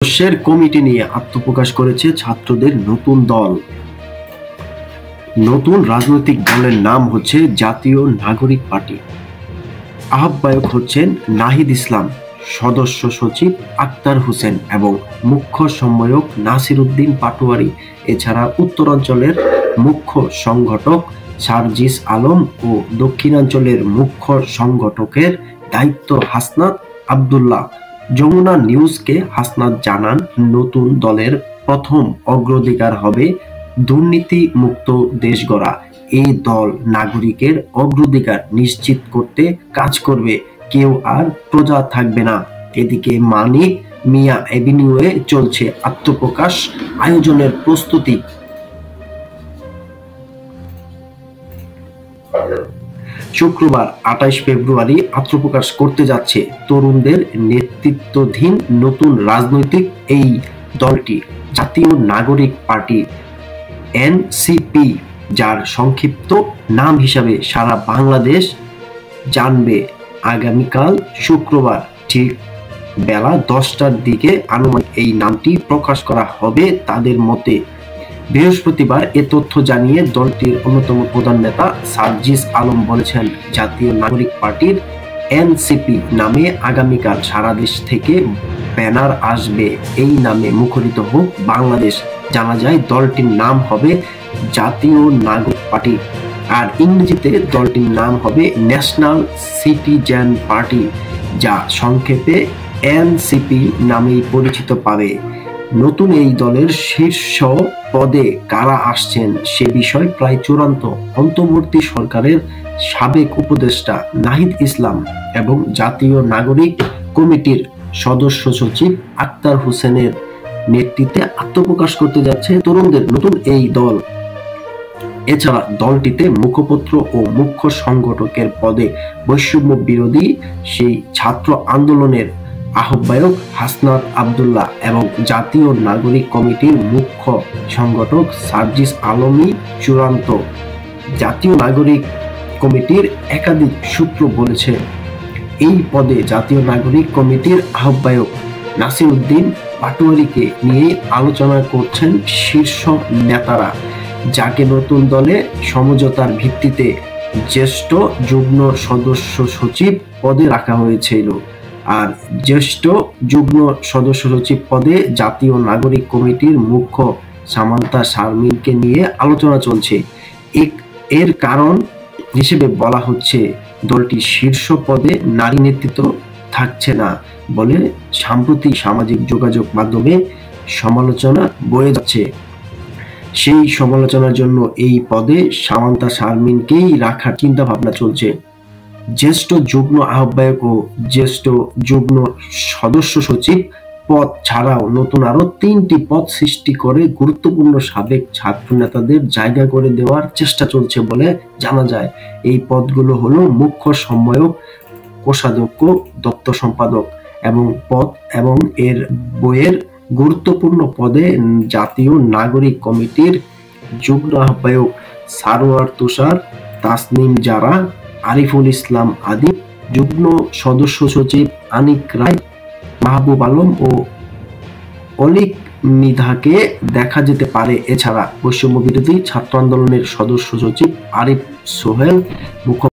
সদস্যের কমিটি নিয়ে আত্মপ্রকাশ করেছে ছাত্রদের নতুন দল। নতুন রাজনৈতিক দলের নাম হচ্ছে জাতীয় নাগরিক পার্টি। আহ্বায়ক হচ্ছেন নাহিদ ইসলাম, সদস্য সচিব আক্তার হোসেন এবং মুখ্য সম্পাদক নাসির উদ্দিন পাটোয়ারি। এছাড়া উত্তরাঞ্চলের মুখ্য সংগঠক সার্জিস আলম ও দক্ষিণাঞ্চলের মুখ্য সংগঠকের দায়িত্ব হাসনাত আব্দুল্লাহ। যমুনা নিউজকে হাসনাত জানান, নতুন দলের প্রথম অগ্রাধিকার হবে দুর্নীতি মুক্ত দেশ গড়া। এই দল নাগরিকের অগ্রাধিকার নিশ্চিত করতে কাজ করবে, কেউ আর প্রজা থাকবে না। এদিকে মানিক মিয়া এভিনিউয়ে চলছে আত্মপ্রকাশ আয়োজনের প্রস্তুতি। শুক্রবার ২৮ ফেব্রুয়ারি আত্মপ্রকাশ করতে যাচ্ছে তরুণদের নেতৃত্বাধীন নতুন রাজনৈতিক এই দলটি, জাতীয় নাগরিক পার্টি এনসিপি, যার সংক্ষিপ্ত নাম হিসাবে সারা বাংলাদেশ জানবে। আগামীকাল শুক্রবার ঠিক বেলা ১০টার দিকে আনুমানিক এই নামটি প্রকাশ করা হবে তাদের মতে। বৃহস্পতিবার এ তথ্য জানিয়ে দলটির অন্যতম প্রধান নেতা সার্জিস আলম বলেছেন, জাতীয় নাগরিক পার্টির এনসিপি নামে আগামীকাল সারা দেশ থেকে ব্যানার আসবে। এই নামে মুখরিত হোক বাংলাদেশ। জানা যায় দলটির নাম হবে জাতীয় নাগরিক পার্টি, আর ইংরেজিতে দলটির নাম হবে ন্যাশনাল সিটিজেন পার্টি, যা সংক্ষেপে এনসিপি নামেই পরিচিত পাবে। নতুন এই দলের শীর্ষ পদে কারা আসছেন সে বিষয় প্রায় চূড়ান্ত। অন্তর্বর্তী সরকারের সাবেক উপদেষ্টা নাহিদ ইসলাম এবং জাতীয় নাগরিক কমিটির সদস্য সচিব আক্তার হোসেনের নেতৃত্বে আত্মপ্রকাশ করতে যাচ্ছে তরুণদের নতুন এই দল। এছাড়া দলটিতে মুখপত্র ও মুখ্য সংগঠকের পদে বৈষম্য বিরোধী সেই ছাত্র আন্দোলনের আহ্বায়ক হাসনাত আব্দুল্লাহ এবং জাতীয় নাগরিক কমিটির মুখ্য সংগঠক সার্জিস আলমই চূড়ান্ত। জাতীয় নাগরিক কমিটির একাধিক সূত্র বলেছে, এই পদে জাতীয় নাগরিক কমিটির আহ্বায়ক নাসির উদ্দিন পাটোয়ারিকে নিয়ে আলোচনা করছেন শীর্ষ নেতারা, যাকে নতুন দলে সমঝোতার ভিত্তিতে জ্যেষ্ঠ যুগ্ম সদস্য সচিব পদে রাখা হয়েছিল। আর জ্যেষ্ঠ যুগ্ম সদস্য সচিব পদে জাতীয় নাগরিক কমিটির মুখ্য সামান্তা শারমিনকে নিয়ে আলোচনা চলছে। এর কারণ হিসেবে বলা হচ্ছে, দলটির শীর্ষ পদে নারী নেতৃত্ব থাকছে না বলে সাম্প্রতিক সামাজিক যোগাযোগ মাধ্যমে সমালোচনা বয়ে যাচ্ছে। সেই সমালোচনার জন্য এই পদে সামান্তা শারমিনকেই রাখার চিন্তা ভাবনা চলছে। জ্যেষ্ঠ যুগ্ম আহ্বায়ক ও জ্যেষ্ঠ যুগ্ম সদস্য সচিব পদ ছাড়াও নতুন আরো ৩টি পদ সৃষ্টি করে গুরুত্বপূর্ণ সাবেক ছাত্র নেতাদের জায়গা করে দেওয়ার চেষ্টা চলছে বলে জানা যায়। এই পদগুলো হলো মুখ্য সম্পাদক, কোষাধ্যক্ষ, দপ্তর সম্পাদক এবং এর বইয়ের গুরুত্বপূর্ণ পদে জাতীয় নাগরিক কমিটির যুগ্ম আহ্বায়ক সারোয়ার তুষার, তাসনিম জারা, আরিফুল ইসলাম আদিব, যুগ্ম সদস্য সচিব আনিক রায়, মাহবুব আলম ও অলিক মৃধাকে দেখা যেতে পারে। এছাড়া বৈষম্য বিরোধী ছাত্র আন্দোলনের সদস্য সচিব আরিফ সোহেল, মুখ্য